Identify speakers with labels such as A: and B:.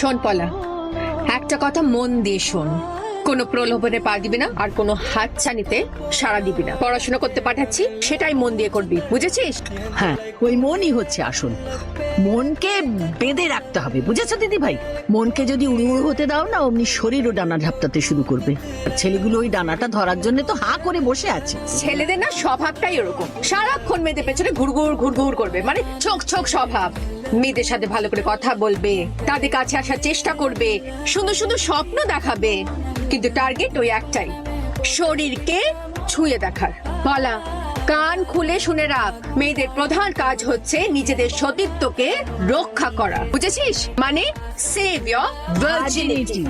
A: শোন পলা, একটা কথা মন দিয়ে শোন, কোনো প্রলোভনে পা দিবি না আর কোনো হাতছানিতে সাড়া দিবি না। পড়াশোনা করতে পাঠাচ্ছি, সেটাই মন দিয়ে করবি, বুঝেছিস?
B: হ্যাঁ, ওই মনই হচ্ছে আসল। মনকে বেঁধে রাখতে হবে, বুঝেছো দিদি ভাই? মনকে যদি উড়ু উড়ু হতে দাও না, অমনি শরীরও ডানা ঝাপটাতে শুরু করবে। আর ছেলেগুলো ওই ডানাটা ধরার জন্য তো হা করে বসে আছে।
A: ছেলেদের না স্বভাবটাই ওরকম, সারাক্ষণ মেয়েদের পেছনে ঘুরঘুর ঘুরঘুর করবে, মানে ছোক ছোক স্বভাব। মেয়েদের সাথে ভালো করে কথা বলবে, তাদের কাছে আসার চেষ্টা করবে, সুন্দর সুন্দর স্বপ্ন দেখাবে, কিন্তু টার্গেট ওই একটাই, শরীরকে ছুঁয়ে দেখার। বলা, কান খুলে শুনে রাখ, মেয়েদের প্রধান কাজ হচ্ছে নিজেদের সতীত্বকে রক্ষা করা, বুঝেছিস? মানে সেভ ইয়োর ভার্জিনিটি।